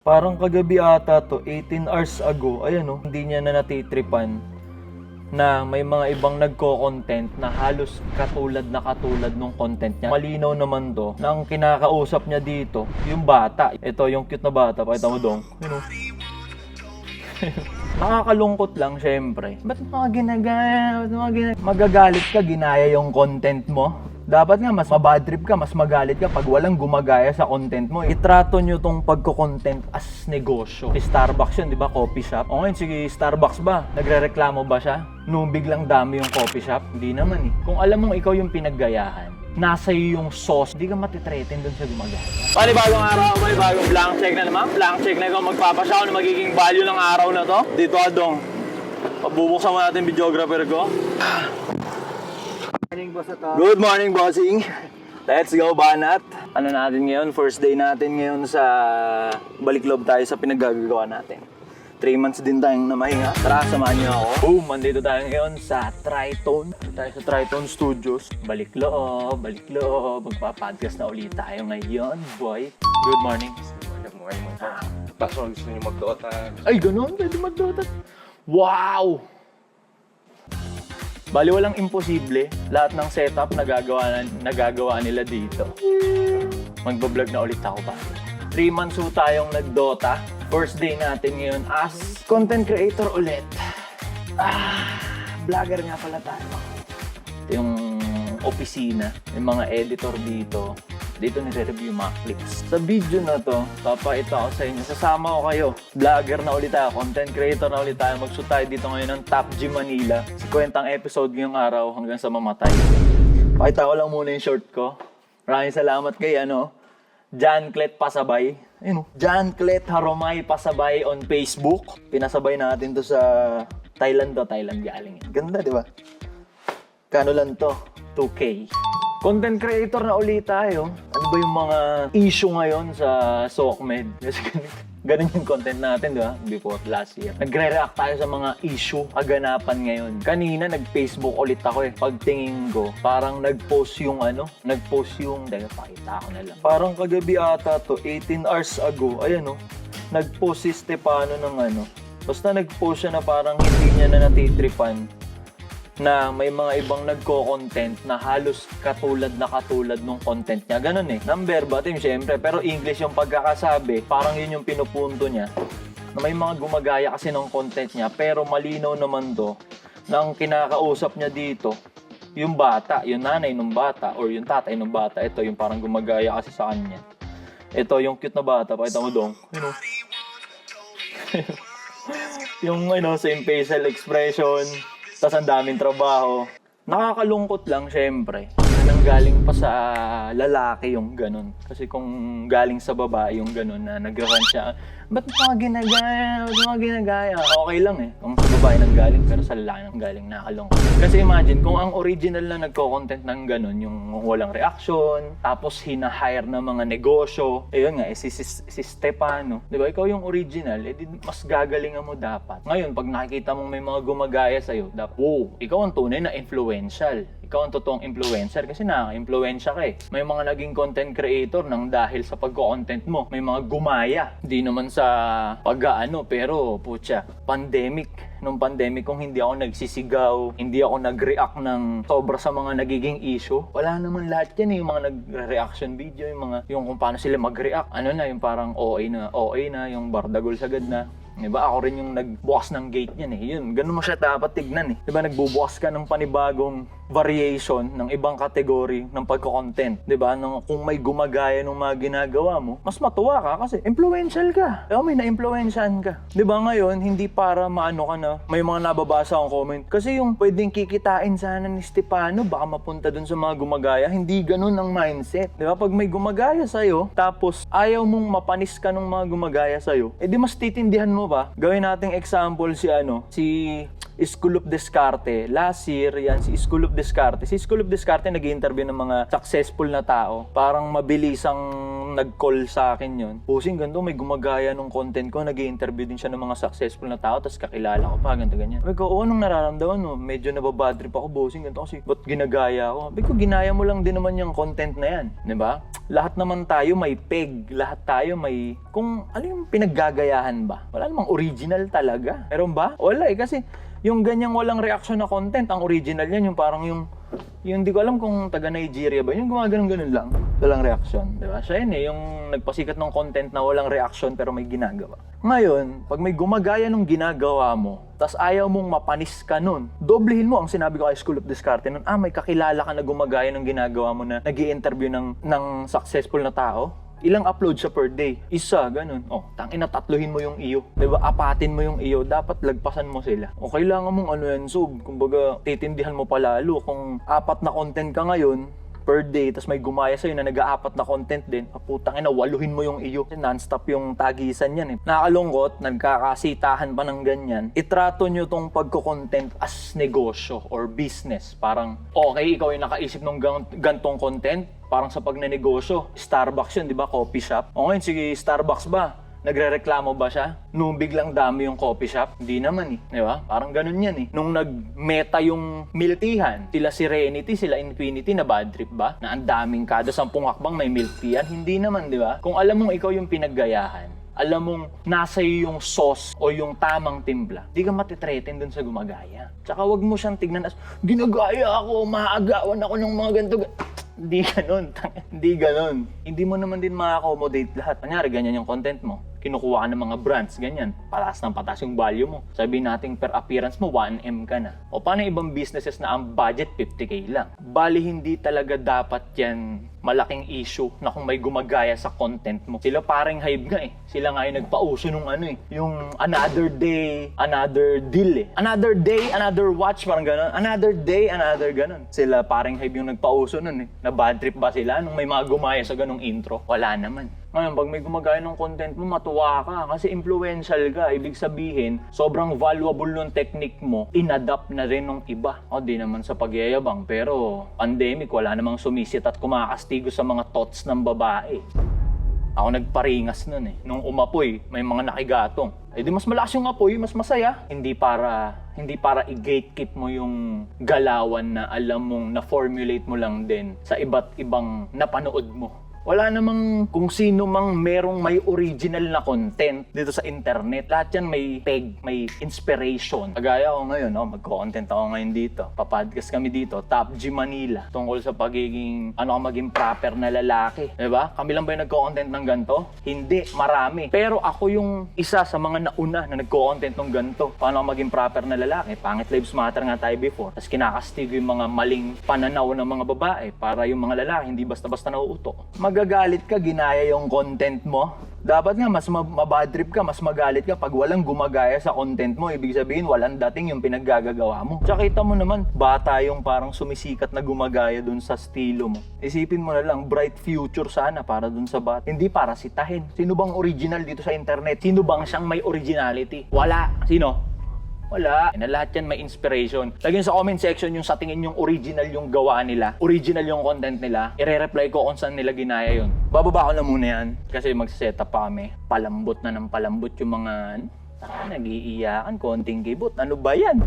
Parang kagabi ata to, 18 hours ago, ayan o, hindi niya na natitripan na may mga ibang nagko-content na halos katulad nung content niya. Malinaw naman to na ang kinakausap niya dito, yung bata. Ito, yung cute na bata, pakita mo dong. You know? Nakakalungkot lang syempre. Ba't mga ginagaya? Magagalit ka, ginaya yung content mo. Dapat nga mas mabad trip ka, mas magalit ka pag walang gumagaya sa content mo. Itrato nyo tong pagko-content as negosyo. Si Starbucks yun, di ba? Coffee shop. O ngayon, sige, Starbucks ba? Nagre-reklamo ba siya? Nung biglang dami yung coffee shop? Hindi naman eh. Kung alam mong ikaw yung pinaggayahan, nasa iyo yung sauce, hindi ka matitreaten doon sa gumagaya. Panibagong araw, panibagong blank check na naman. Blank check na ikaw magpapasyaw na magiging value ng araw na to. Dito adong. Pabubuksan mo natin videographer ko. Good morning, bossing. Let's go, Banat. Ano natin ngayon? First day natin ngayon sa balik-loob tayo sa pinaggagawa natin. 3 months din tayong namahinga. Tara, samahan niyo ako. Boom! Andito tayo ngayon sa Tritone. Tayo sa Tritone Studios. Balik-loob. Magpa-podcast na ulit tayo ngayon, boy. Good morning. Good morning. Pasok, gusto niyo mag-Dota. Ay, ganun. Pwede mag-Dota. Wow! Bali, walang imposible. Lahat ng setup nagagawa nila dito. Magbablog na ulit ako pa. 3 months ho tayong nag-Dota. First day natin ngayon as content creator ulit. Vlogger nga pala tayo. Ito yung opisina. Yung mga editor dito. Dito nire-review mga clips. Sa video na to, papakita ko sa inyo. Sasama ko kayo. Vlogger na ulit tayo. Content creator na ulit tayo. Mag-shoot tayo dito ngayon ng Top G Manila. 50 episode ngayong araw hanggang sa mamatay. Pakita ko lang muna yung short ko. Maraming salamat kay John Clet Pasabay. John Clet Haromay Pasabay on Facebook. Pinasabay natin to sa Thailand to. Thailand galing. Ganda, di ba? Kano lang to? 2K. Content creator na ulit tayo. Ano ba yung mga issue ngayon sa SOCMED? Kasi ganun yung content natin, di ba? Before last year. Nagre-react tayo sa mga issue, kaganapan ngayon. Kanina, nag-Facebook ulit ako eh. Pagtingin ko, parang nag-post yung dahil pakita ko na lang. Parang kagabi ata to, 18 hours ago, ayan nag-post si Stefano ng basta nag-post siya na parang hindi niya na natitripan na may mga ibang nagko-content na halos katulad nung content niya. Ganun eh. Number batim, syempre. Pero English yung pagkakasabi, parang yun yung pinupunto niya. Na may mga gumagaya kasi ng content niya, pero malinaw naman to na ang kinakausap niya dito, yung bata, yung nanay ng bata, or yung tatay ng bata. Ito, yung parang gumagaya kasi sa kanya. Ito, yung cute na bata. Pakita mo dong. Yung same facial expression. Tapos ang daming trabaho. Nakakalungkot lang, syempre. Nanggaling pa sa lalaki yung ganun. Kasi kung galing sa babae yung ganun na nag-run siya, ba't mga ginagaya? Okay lang eh. Kung sa babae nang galing, pero sa lalaki nang galing, nakakalungkot. Kasi imagine, kung ang original na nagko-content ng ganun, yung walang reaction, tapos hina-hire na mga negosyo, ayun nga, si Stefano. Di ba? Ikaw yung original, mas gagalingan mo dapat. Ngayon, pag nakikita mong may mga gumagaya sa'yo, wow, ikaw ang tunay na influential. Ikaw ang totoong influencer kasi nakaka-influensya ka eh. May mga naging content creator nang dahil sa pagko-content mo. May mga gumaya. Hindi naman sa pero putya, pandemic. Nung pandemic, kung hindi ako nagsisigaw, hindi ako nag-react ng sobra sa mga nagiging issue, wala naman lahat yan eh. Yung mga nag-reaction video, yung kung paano sila mag-react. Yung parang OA na, yung bardagol sagad na. Diba? Ako rin yung nagbukas ng gate niyan eh. Yun, ganun mo siya dapat tignan eh. Diba? Nagbubukas ka ng panibagong variation ng ibang kategory ng pagko-content. Diba? Kung may gumagaya ng mga ginagawa mo, mas matuwa ka kasi influential ka. Diba? May na-influensyahan ka. Diba ngayon, hindi para maano ka na, may mga nababasa akong comment. Kasi yung pwedeng kikitain sana ni Stefano, baka mapunta dun sa mga gumagaya, hindi ganun ang mindset. Diba? Pag may gumagaya sa'yo, tapos ayaw mong mapanis ka ng mga gumagaya sa'yo, edi mas titindihan mo ba? Gawin nating example si School of Descarte. Last year, yan, si School of Descarte. Si School of Descarte nag-interview ng mga successful na tao. Parang mabilisang nag-call sa akin yun. Pusing, ganito, may gumagaya nung content ko. Nag-interview din siya ng mga successful na tao, tapos kakilala ko pa, ganito, ganyan. Sabi ko, oo, anong nararamdaman mo? Medyo nababadrip ako, bossing, ganito kasi, ba't ginagaya ako? Sabi ko, ginaya mo lang din naman yung content na yan. Diba? Lahat naman tayo may peg. Lahat tayo may... Kung ano yung pinaggagayahan ba? Wala namang original talaga. Meron ba? Wala eh. Kasi yung ganyang walang reaction na content, ang original yan, yung parang yung hindi ko alam kung taga Nigeria ba, yung gumaganon-ganon lang. Walang reaction. Diba? Siya yun eh, yung nagpasikat ng content na walang reaction pero may ginagawa. Ngayon, pag may gumagaya ng ginagawa mo, tas ayaw mong mapanis ka nun, doblehin mo ang sinabi ko kay School of Descarte nun, may kakilala ka na gumagaya ng ginagawa mo na nag-i-interview ng successful na tao. Ilang upload siya per day? Isa, ganun. Tangina, tatluhin mo yung iyo. Diba? Apatin mo yung iyo. Dapat lagpasan mo sila. O kailangan mong ano yan, sub. Kumbaga, titindihan mo palalo. Kung 4 na content ka ngayon, per day, tas may gumaya sa'yo na nag-aapat na content din, putang ina, 8 mo yung iyo. Non-stop yung tagisan yan eh. Nakakalungkot, nagkakasitahan pa ng ganyan. Itrato nyo tong pagko-content as negosyo or business. Parang, okay, ikaw yung nakaisip ng gantong content, parang sa pagnenegosyo. Starbucks yun, di ba? Coffee shop. O ngayon, sige, Starbucks ba? Nagre-reklamo ba siya? Nung biglang dami yung coffee shop? Hindi naman eh. Di ba? Parang ganun yan eh. Nung nag-meta yung miltihan, sila Serenity, sila Infinity, na bad trip ba? Na ang daming kada 10 hakbang may milk tea yan? Hindi naman, di ba? Kung alam mong ikaw yung pinaggayahan, alam mong nasa iyo yung sauce o yung tamang timpla, di ka matitreaten dun sa gumagaya. Tsaka wag mo siyang tignan as, ginagaya ako, maagawan ako ng mga ganito. Hindi ganun. Hindi ganun. Hindi mo naman din ma-accommodate lahat. Kanyari, ganyan yung content mo. Kinukuha ka ng mga brands, ganyan. Patas ng patas yung value mo. Sabihin natin per appearance mo, 1M ka na. O paano ibang businesses na ang budget 50K lang? Bali, hindi talaga dapat yan malaking issue na kung may gumagaya sa content mo. Sila paring Hive nga eh. Sila nga yung nagpauso nung ano eh. Yung another day, another deal eh. Another day, another watch, parang gano'n. Another day, another gano'n. Sila paring Hive yung nagpauso nun eh. Na bad trip ba sila nung may mga gumaya sa ganong intro? Wala naman. Ngayon, pag may gumagaya ng content mo, matuwa ka kasi influential ka. Ibig sabihin, sobrang valuable ng technique mo, inadapt na rin ng iba. O, di naman sa pagyayabang, pero pandemic, wala namang sumisit at kumakastigo sa mga thoughts ng babae. Ako nagparingas nun eh. Nung umapoy, may mga nakigatong. Eh di mas malakas yung apoy, mas masaya. Hindi para i-gatekeep mo yung galawan na alam mong na-formulate mo lang din sa iba't ibang napanood mo. Wala namang kung sino mang merong may original na content dito sa internet. Lahat yan may peg, may inspiration. Kagaya ako ngayon, magko-content ako ngayon dito. Papadcast kami dito, Top G Manila. Tungkol sa pagiging, maging proper na lalaki. Diba? Kami lang ba yung nagko-content ng ganito? Hindi, marami. Pero ako yung isa sa mga nauna na nagko-content ng ganito. Paano ako maging proper na lalaki? Pangit Lives Matter nga tayo before. Tapos kinakastigo yung mga maling pananaw ng mga babae para yung mga lalaki hindi basta-basta nauuto. Magagalit ka, ginaya yung content mo. Dapat nga, mas mabadrip ka, mas magalit ka pag walang gumagaya sa content mo. Ibig sabihin, walang dating yung pinaggagawa mo. Tsaka kita mo naman, bata yung parang sumisikat na gumagaya dun sa estilo mo. Isipin mo na lang, bright future sana para dun sa bata. Hindi para sitahin. Sino bang original dito sa internet? Sino bang siyang may originality? Wala. Sino? Wala. Na lahat yan may inspiration. Lagyan sa comment section yung sa tingin yung original yung gawa nila. Original yung content nila. I-reply ko kung saan nila ginaya yun. Bababa ko na muna yan. Kasi mag-setup pa kami. Palambot na ng palambot yung mga nag-iiyakan. Konting kibot. Ano ba yan?